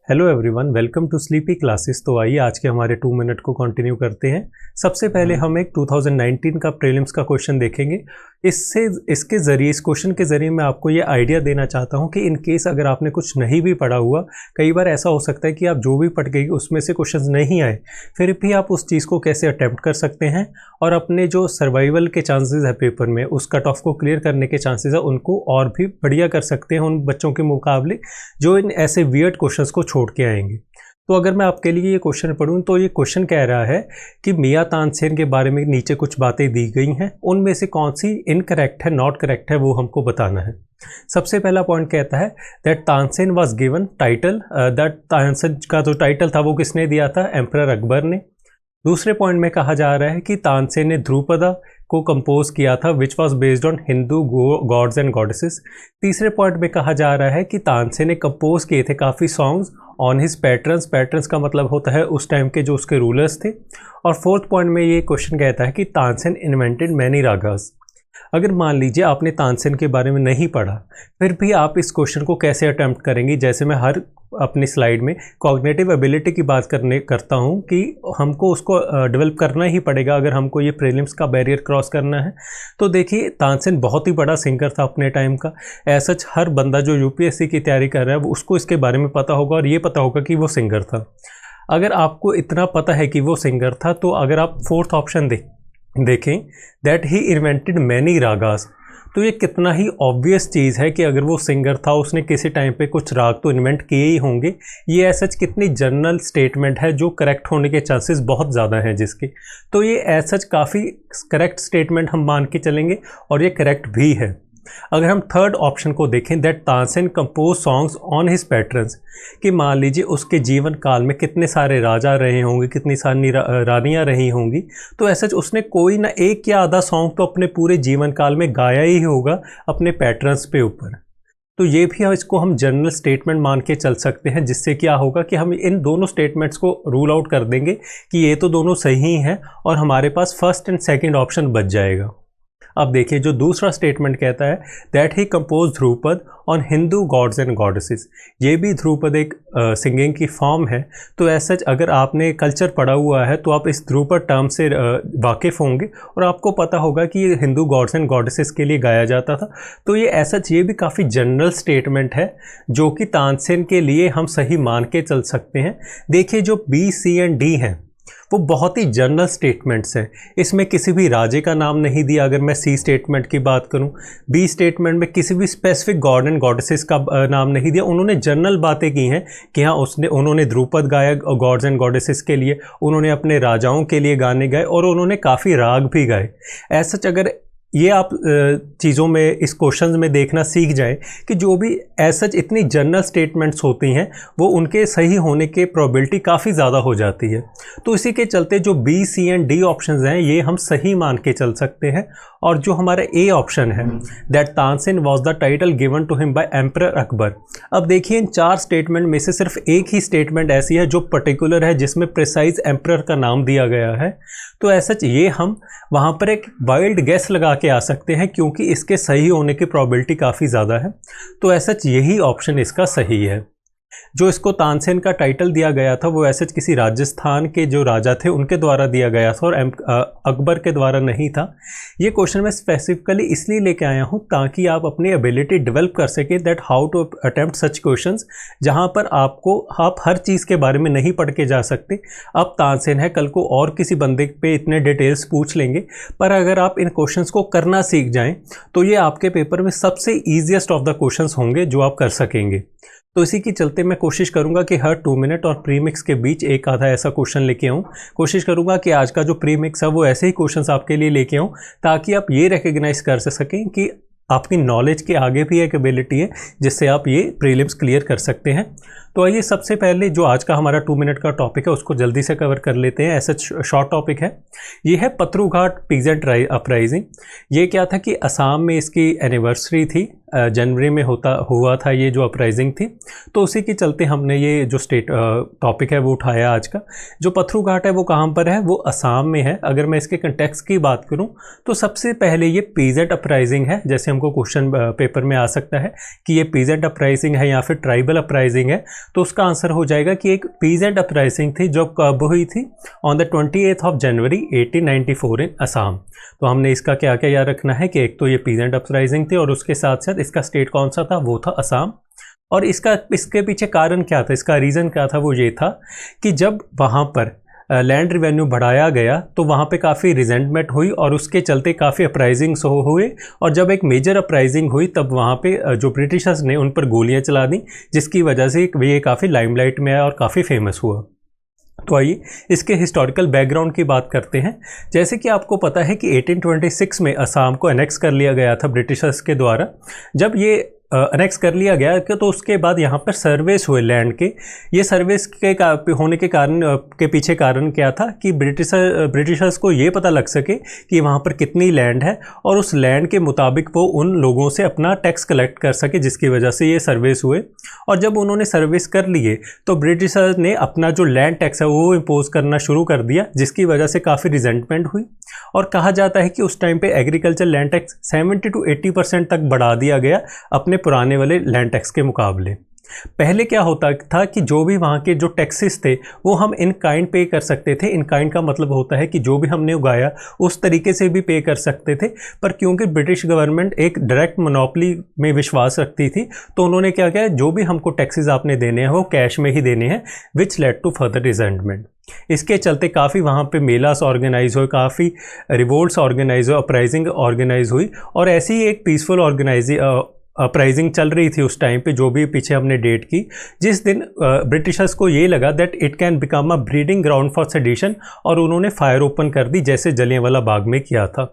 Hello everyone, welcome to sleepy classes. तो आइए आज के हमारे 2 मिनट को कंटिन्यू करते हैं। सबसे पहले हम एक 2019 का प्रीलिम्स का क्वेश्चन देखेंगे। इस क्वेश्चन के ज़रिए मैं आपको ये आइडिया देना चाहता हूँ कि इन केस अगर आपने कुछ नहीं भी पढ़ा हुआ, कई बार ऐसा हो सकता है कि आप जो भी पढ़ गए उसमें से क्वेश्चन नहीं आए, फिर भी आप उस चीज़ को कैसे अटैम्प्ट कर सकते हैं और अपने जो सर्वाइवल के चांसेस है पेपर में, उस कट ऑफ को क्लियर करने के चांसेस है, उनको और भी बढ़िया कर सकते हैं उन बच्चों के मुकाबले जो इन ऐसे वियर्ड क्वेश्चंस को छोड़ के आएंगे। तो अगर मैं आपके लिए ये क्वेश्चन पढ़ूं तो ये क्वेश्चन कह रहा है कि मियां तानसेन के बारे में नीचे कुछ बातें दी गई हैं, उनमें से कौन सी इनकरेक्ट है, नॉट करेक्ट है, वो हमको बताना है। सबसे पहला पॉइंट कहता है that Tansen was given title, that Tansen का जो टाइटल था वो किसने दिया था? एम्परर अकबर ने। दूसरे पॉइंट में कहा जा रहा है कि तानसेन ने ध्रुपदा को कंपोज किया था which was based on Hindu gods and goddesses. तीसरे पॉइंट में कहा जा रहा है कि तानसेन ने कंपोज किए थे काफ़ी songs on his patterns. Patterns का मतलब होता है उस टाइम के जो उसके रूलर्स थे। और फोर्थ पॉइंट में ये क्वेश्चन कहता है कि तानसेन इन्वेंटेड मैनी रागास। अगर मान लीजिए आपने तानसेन के बारे में नहीं पढ़ा, फिर भी आप इस क्वेश्चन को कैसे अटेम्प्ट करेंगे? जैसे मैं हर अपनी स्लाइड में कॉग्निटिव एबिलिटी की बात करता हूँ कि हमको उसको डेवलप करना ही पड़ेगा अगर हमको ये प्रीलिम्स का बैरियर क्रॉस करना है। तो देखिए, तानसेन बहुत ही बड़ा सिंगर था अपने टाइम का। ऐसा हर बंदा जो यूपीएससी की तैयारी कर रहा है उसको इसके बारे में पता होगा और ये पता होगा कि वो सिंगर था। अगर आपको इतना पता है कि वो सिंगर था, तो अगर आप फोर्थ ऑप्शन देखें that he invented many ragas, तो ये कितना ही ऑब्वियस चीज़ है कि अगर वो सिंगर था उसने किसी टाइम पे कुछ राग तो इन्वेंट किए ही होंगे। ये सच कितनी जनरल स्टेटमेंट है जो करेक्ट होने के चांसेस बहुत ज़्यादा हैं जिसके। तो ये सच काफ़ी करेक्ट स्टेटमेंट हम मान के चलेंगे और ये करेक्ट भी है। अगर हम थर्ड ऑप्शन को देखें that Tansen compose songs on his patterns, कि मान लीजिए उसके जीवन काल में कितने सारे राजा रहे होंगे, कितनी सारी रानियां रही होंगी, तो ऐसा उसने कोई ना एक या आधा सॉन्ग तो अपने पूरे जीवन काल में गाया ही होगा अपने पैटर्न्स पे ऊपर। तो ये भी इसको हम जनरल स्टेटमेंट मान के चल सकते हैं, जिससे क्या होगा कि हम इन दोनों स्टेटमेंट्स को रूल आउट कर देंगे कि ये तो दोनों सही हैं और हमारे पास फर्स्ट एंड सेकेंड ऑप्शन बच जाएगा। अब देखिए, जो दूसरा स्टेटमेंट कहता है that he compose Dhrupad on Hindu gods and goddesses, ये भी ध्रुपद एक सिंगिंग की फॉर्म है। तो ऐसा अगर आपने कल्चर पढ़ा हुआ है तो आप इस ध्रुपद टर्म से वाकिफ़ होंगे और आपको पता होगा कि ये हिंदू गॉड्स एंड गॉडेसेस के लिए गाया जाता था। तो ये ये भी काफ़ी जनरल स्टेटमेंट है जो कि तानसेन के लिए हम सही मान के चल सकते हैं। देखिए, जो बी, सी एंड डी हैं वो बहुत ही जनरल स्टेटमेंट्स हैं। इसमें किसी भी राजे का नाम नहीं दिया अगर मैं सी स्टेटमेंट की बात करूं। बी स्टेटमेंट में किसी भी स्पेसिफिक गॉड एंड गॉडेसेस का नाम नहीं दिया। उन्होंने जनरल बातें की हैं कि हाँ, उन्होंने ध्रुपद गाया गॉड्स एंड गॉडेसेस के लिए, उन्होंने अपने राजाओं के लिए गाने गाए और उन्होंने काफ़ी राग भी गाए। ऐसा अगर ये आप चीज़ों में इस क्वेश्चन में देखना सीख जाए कि जो भी ऐसा इतनी जनरल स्टेटमेंट्स होती हैं वो उनके सही होने के प्रोबेबिलिटी काफ़ी ज़्यादा हो जाती है। तो इसी के चलते जो B, C and D options हैं ये हम सही मान के चल सकते हैं। और जो हमारा ए ऑप्शन है that Tansen was the title given to him by emperor Akbar. अब देखिए, इन 4 स्टेटमेंट में से सिर्फ एक ही स्टेटमेंट ऐसी है जो पर्टिकुलर है, जिसमें प्रिसाइज एम्परर का नाम दिया गया है। तो ऐसा ये हम वहाँ पर एक वाइल्ड गेस लगा के आ सकते हैं क्योंकि इसके सही होने की प्रोबेबिलिटी काफ़ी ज़्यादा है। तो ऐसा यही ऑप्शन इसका सही है। जो इसको तानसेन का टाइटल दिया गया था वो ऐसे किसी राजस्थान के जो राजा थे उनके द्वारा दिया गया था और अकबर के द्वारा नहीं था। ये क्वेश्चन मैं स्पेसिफिकली इसलिए लेके आया हूँ ताकि आप अपनी एबिलिटी डेवलप कर सकें that how to attempt such questions, जहाँ पर आप हर चीज़ के बारे में नहीं पढ़ के जा सकते। अब तानसेन है, कल को और किसी बंदे पे इतने डिटेल्स पूछ लेंगे, पर अगर आप इन क्वेश्चंस को करना सीख जाएं तो ये आपके पेपर में सबसे ईजिएस्ट ऑफ द क्वेश्चंस होंगे जो आप कर सकेंगे। तो इसी के चलते मैं कोशिश करूंगा कि हर 2 मिनट और प्रीमिक्स के बीच एक आधा ऐसा क्वेश्चन लेके आऊँ। कोशिश करूंगा कि आज का जो प्रीमिक्स है वो ऐसे ही क्वेश्चंस आपके लिए लेके आऊँ ताकि आप ये रिकग्नाइज कर सकें कि आपकी नॉलेज के आगे भी एक एबिलिटी है जिससे आप ये प्रीलिम्स क्लियर कर सकते हैं। तो आइए सबसे पहले जो आज का हमारा 2 मिनट का टॉपिक है उसको जल्दी से कवर कर लेते हैं। ऐसा शॉर्ट टॉपिक है, ये है पत्रुघाट पीजेंट अपराइजिंग। ये क्या था कि असम में इसकी एनिवर्सरी थी, जनवरी में हुआ था ये जो अपराइजिंग थी। तो उसी के चलते हमने ये जो टॉपिक है वो उठाया आज का। जो पत्रुघाट है वो कहाँ पर है? वो असम में है। अगर मैं इसके कंटेक्स्ट की बात करूँ तो सबसे पहले ये पीजेंट अपराइजिंग है। जैसे हमको क्वेश्चन पेपर में आ सकता है कि ये पीजेंट अपराइजिंग है या फिर ट्राइबल अपराइजिंग है, तो उसका आंसर हो जाएगा कि एक पीजेंट अपराइजिंग थी जो कब हुई थी, ऑन द 28 ऑफ जनवरी 1894 इन असम। तो हमने इसका क्या क्या याद रखना है कि एक तो ये पीजेंट अपराइजिंग थी और उसके साथ साथ इसका स्टेट कौन सा था, वो था असम। और इसके पीछे कारण क्या था, इसका रीज़न क्या था, वो ये था कि जब वहाँ पर लैंड रिवेन्यू बढ़ाया गया तो वहाँ पे काफ़ी रिजेंटमेंट हुई और उसके चलते काफ़ी अपराइजिंग्स हुए। और जब एक मेजर अपराइजिंग हुई तब वहाँ पे जो ब्रिटिशर्स ने उन पर गोलियाँ चला दी, जिसकी वजह से ये काफ़ी लाइमलाइट में आया और काफ़ी फेमस हुआ। तो आइए इसके हिस्टोरिकल बैकग्राउंड की बात करते हैं। जैसे कि आपको पता है कि 1826 में असम को अनेक्स कर लिया गया था ब्रिटिशर्स के द्वारा। जब ये अनेक्स कर लिया गया तो उसके बाद यहाँ पर सर्वेस हुए लैंड के। ये सर्वेस के होने के कारण के पीछे कारण क्या था कि ब्रिटिशर्स को ये पता लग सके कि वहाँ पर कितनी लैंड है और उस लैंड के मुताबिक वो उन लोगों से अपना टैक्स कलेक्ट कर सके, जिसकी वजह से ये सर्वेस हुए। और जब उन्होंने सर्वेस कर लिए तो ब्रिटिशर्स ने अपना जो लैंड टैक्स है वो इम्पोज करना शुरू कर दिया, जिसकी वजह से काफ़ी रिजेंटमेंट हुई। और कहा जाता है कि उस टाइम पे एग्रीकल्चर लैंड टैक्स 70 to 80% तक बढ़ा दिया गया अपने पुराने वाले लैंड टैक्स के मुकाबले। पहले क्या होता था कि जो भी वहाँ के जो टैक्सेस थे वो हम इन काइंड पे कर सकते थे। इन काइंड का मतलब होता है कि जो भी हमने उगाया उस तरीके से भी पे कर सकते थे, पर क्योंकि ब्रिटिश गवर्नमेंट एक डायरेक्ट मोनोपोली में विश्वास रखती थी तो उन्होंने क्या किया, जो भी हमको टैक्सेस आपने देने हैं वो कैश में ही देने हैं, which led to further resentment. इसके चलते काफ़ी वहाँ पे मेलास ऑर्गेनाइज हुए, काफ़ी रिवोल्ट्स ऑर्गेनाइज हुए, अपराइजिंग ऑर्गेनाइज हुई। और ऐसी ही एक पीसफुल अपराइजिंग चल रही थी उस टाइम पे, जो भी पीछे हमने डेट की, जिस दिन ब्रिटिशर्स को ये लगा that it can become a breeding ground for sedition, और उन्होंने फायर ओपन कर दी जैसे जलियांवाला बाग में किया था।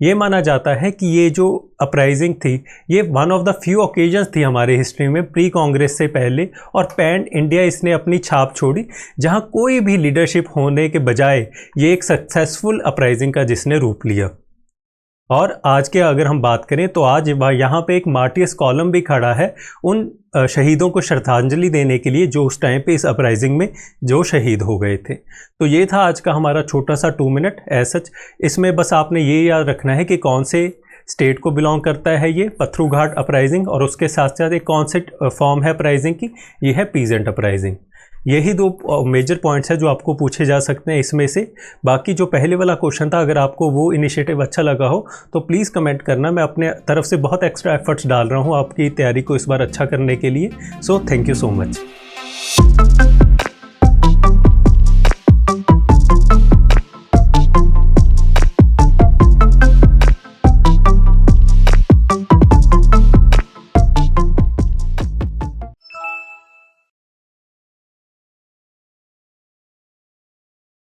ये माना जाता है कि ये जो अपराइजिंग थी ये one of the few occasions थी हमारे हिस्ट्री में प्री कांग्रेस से पहले, और पैन इंडिया इसने अपनी छाप छोड़ी, जहां कोई भी लीडरशिप होने के बजाय ये एक सक्सेसफुल अपराइजिंग का जिसने रूप लिया। और आज के अगर हम बात करें तो आज यहाँ पे एक मार्टियर्स कॉलम भी खड़ा है उन शहीदों को श्रद्धांजलि देने के लिए जो उस टाइम पे इस अपराइजिंग में जो शहीद हो गए थे। तो ये था आज का हमारा छोटा सा 2 मिनट एज सच। इसमें बस आपने ये याद रखना है कि कौन से स्टेट को बिलोंग करता है ये पत्थरू घाट अपराइजिंग, और उसके साथ साथ एक कौन से फॉर्म है अपराइजिंग की, ये है पीजेंट अपराइजिंग। यही 2 मेजर पॉइंट्स हैं जो आपको पूछे जा सकते हैं इसमें से। बाकी जो पहले वाला क्वेश्चन था, अगर आपको वो इनिशिएटिव अच्छा लगा हो तो प्लीज़ कमेंट करना। मैं अपने तरफ से बहुत एक्स्ट्रा एफर्ट्स डाल रहा हूँ आपकी तैयारी को इस बार अच्छा करने के लिए। So thank you so much.